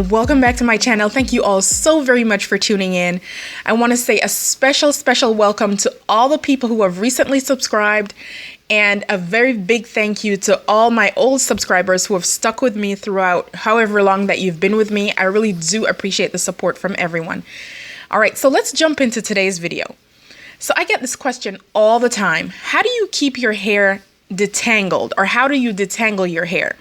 Welcome back to my channel. Thank you all so very much for tuning in. I want to say a special welcome to all the people who have recently subscribed, and a very big thank you to all my old subscribers who have stuck with me throughout however long that you've been with me. I really do appreciate the support from everyone. All right, so let's jump into today's video. So I get this question all the time. How do you keep your hair detangled, or how do you detangle your hair?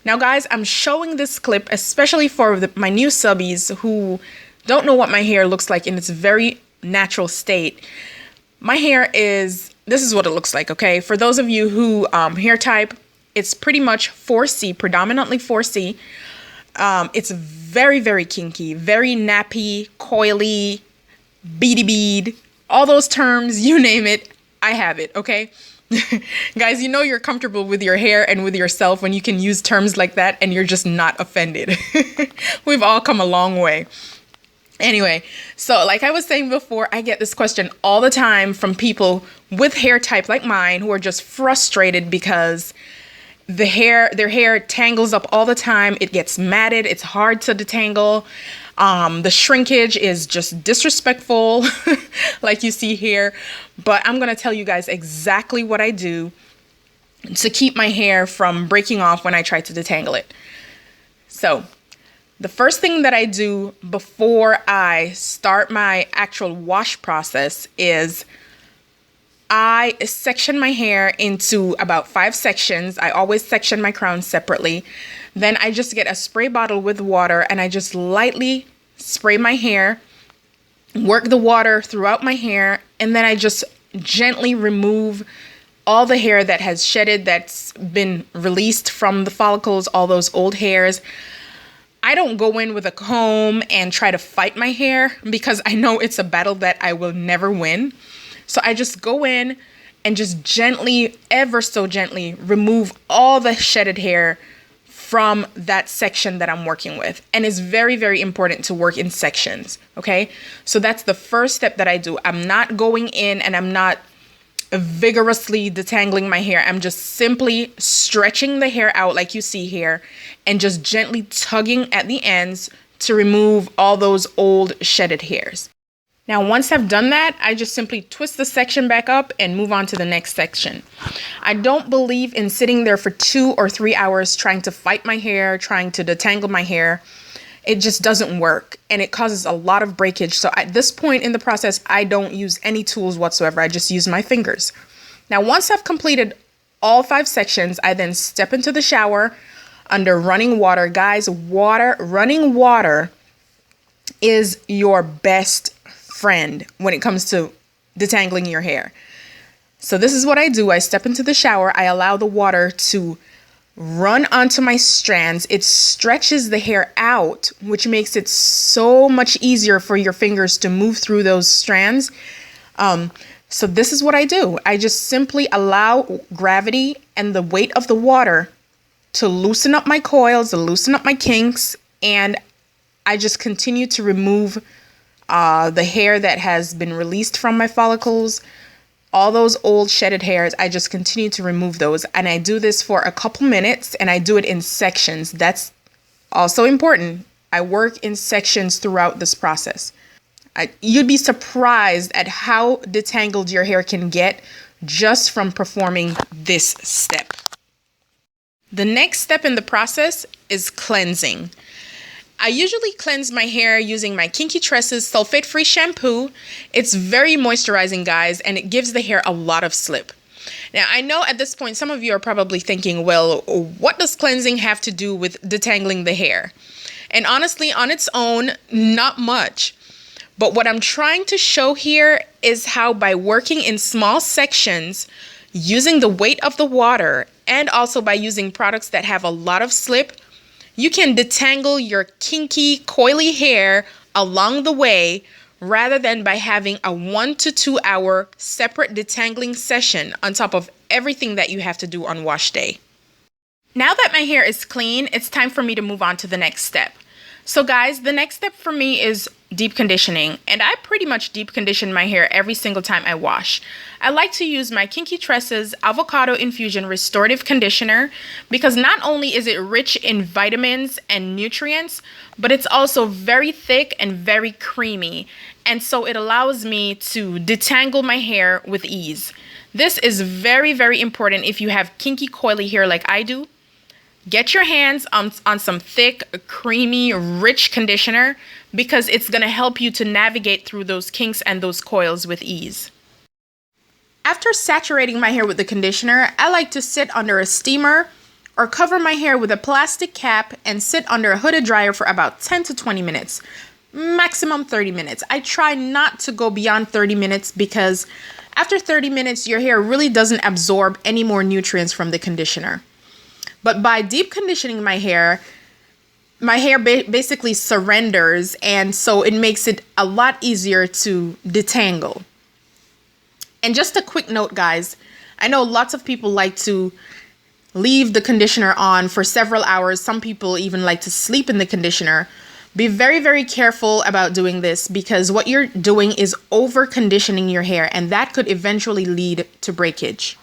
Now guys, I'm showing this clip especially for my new subbies who don't know what my hair looks like in its very natural state. My hair this is what it looks like, okay? For those of you who hair type, it's pretty much 4C, predominantly 4C. It's very kinky, very nappy, coily, bead, all those terms, you name it, I have it, okay? Guys, you know you're comfortable with your hair and with yourself when you can use terms like that and you're just not offended. We've all come a long way. Anyway, so like I was saying before, I get this question all the time from people with hair type like mine who are just frustrated because their hair tangles up all the time. It gets matted. It's hard to detangle. The shrinkage is just disrespectful, like you see here. But I'm going to tell you guys exactly what I do to keep my hair from breaking off when I try to detangle it. So the first thing that I do before I start my actual wash process is I section my hair into about 5 sections. I always section my crown separately. Then I just get a spray bottle with water and I just lightly spray my hair, work the water throughout my hair, and then I just gently remove all the hair that has shedded, that's been released from the follicles, all those old hairs. I don't go in with a comb and try to fight my hair because I know it's a battle that I will never win. So I just go in and just gently, ever so gently, remove all the shedded hair from that section that I'm working with. And it's very important to work in sections, okay? So that's the first step that I do. I'm not going in and I'm not vigorously detangling my hair. I'm just simply stretching the hair out like you see here and just gently tugging at the ends to remove all those old shedded hairs. Now, once I've done that, I just simply twist the section back up and move on to the next section. I don't believe in sitting there for 2 or 3 hours trying to fight my hair, trying to detangle my hair. It just doesn't work and it causes a lot of breakage. So at this point in the process, I don't use any tools whatsoever. I just use my fingers. Now, once I've completed all 5 sections, I then step into the shower under running water. Guys, running water is your best friend when it comes to detangling your hair. So this is what I do. I step into the shower. I allow the water to run onto my strands. It stretches the hair out, which makes it so much easier for your fingers to move through those strands. So this is what I do. I just simply allow gravity and the weight of the water to loosen up my coils, to loosen up my kinks, and I just continue to remove the hair that has been released from my follicles, all those old shedded hairs. I just continue to remove those. And I do this for a couple minutes and I do it in sections. That's also important. I work in sections throughout this process. You'd be surprised at how detangled your hair can get just from performing this step. The next step in the process is cleansing. I usually cleanse my hair using my Kinky Tresses sulfate-free shampoo. It's very moisturizing, guys, and it gives the hair a lot of slip. Now, I know at this point, some of you are probably thinking, well, what does cleansing have to do with detangling the hair? And honestly, on its own, not much. But what I'm trying to show here is how by working in small sections, using the weight of the water, and also by using products that have a lot of slip, you can detangle your kinky, coily hair along the way rather than by having a 1 to 2 hour separate detangling session on top of everything that you have to do on wash day. Now that my hair is clean, it's time for me to move on to the next step. So guys, the next step for me is deep conditioning, and I pretty much deep condition my hair every single time I wash. I like to use my Kinky Tresses Avocado Infusion Restorative Conditioner because not only is it rich in vitamins and nutrients, but it's also very thick and very creamy, and so it allows me to detangle my hair with ease. This is very, very important if you have kinky coily hair like I do. Get your hands on some thick, creamy, rich conditioner because it's going to help you to navigate through those kinks and those coils with ease. After saturating my hair with the conditioner, I like to sit under a steamer or cover my hair with a plastic cap and sit under a hooded dryer for about 10 to 20 minutes, maximum 30 minutes. I try not to go beyond 30 minutes because after 30 minutes, your hair really doesn't absorb any more nutrients from the conditioner. But by deep conditioning my hair basically surrenders, and so it makes it a lot easier to detangle. And just a quick note, guys, I know lots of people like to leave the conditioner on for several hours. Some people even like to sleep in the conditioner. Be very, very careful about doing this because what you're doing is over conditioning your hair, and that could eventually lead to breakage.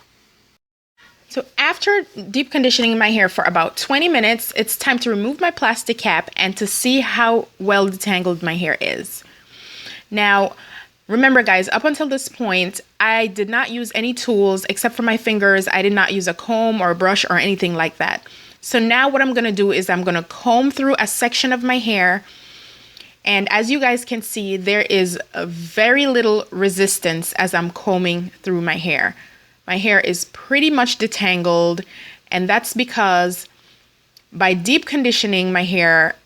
So after deep conditioning my hair for about 20 minutes, it's time to remove my plastic cap and to see how well detangled my hair is. Now, remember guys, up until this point, I did not use any tools except for my fingers. I did not use a comb or a brush or anything like that. So now what I'm going to do is I'm going to comb through a section of my hair. And as you guys can see, there is a very little resistance as I'm combing through my hair. My hair is pretty much detangled, and that's because by deep conditioning my hair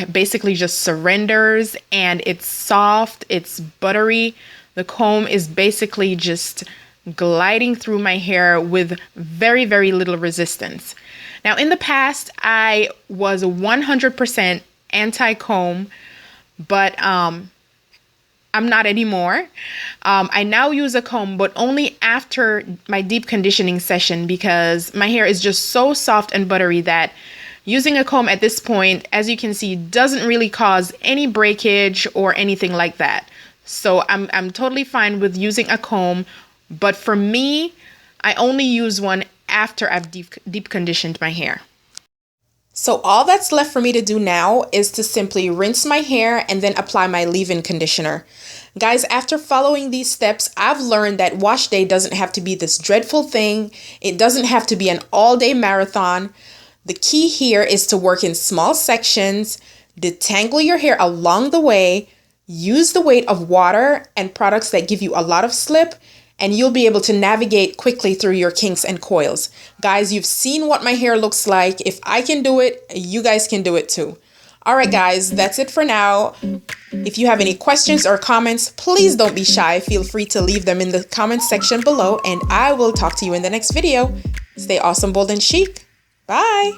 basically just surrenders and it's soft, it's buttery. The comb is basically just gliding through my hair with very, very little resistance. Now, in the past, I was 100% anti-comb, but I'm not anymore. I now use a comb, but only after my deep conditioning session because my hair is just so soft and buttery that using a comb at this point, as you can see, doesn't really cause any breakage or anything like that. So I'm totally fine with using a comb, but for me, I only use one after I've deep conditioned my hair. So all that's left for me to do now is to simply rinse my hair and then apply my leave-in conditioner. Guys, after following these steps, I've learned that wash day doesn't have to be this dreadful thing. It doesn't have to be an all-day marathon. The key here is to work in small sections, detangle your hair along the way, use the weight of water and products that give you a lot of slip, and you'll be able to navigate quickly through your kinks and coils. Guys, you've seen what my hair looks like. If I can do it, you guys can do it too. All right, guys, that's it for now. If you have any questions or comments, please don't be shy. Feel free to leave them in the comments section below, and I will talk to you in the next video. Stay awesome, bold, and chic. Bye.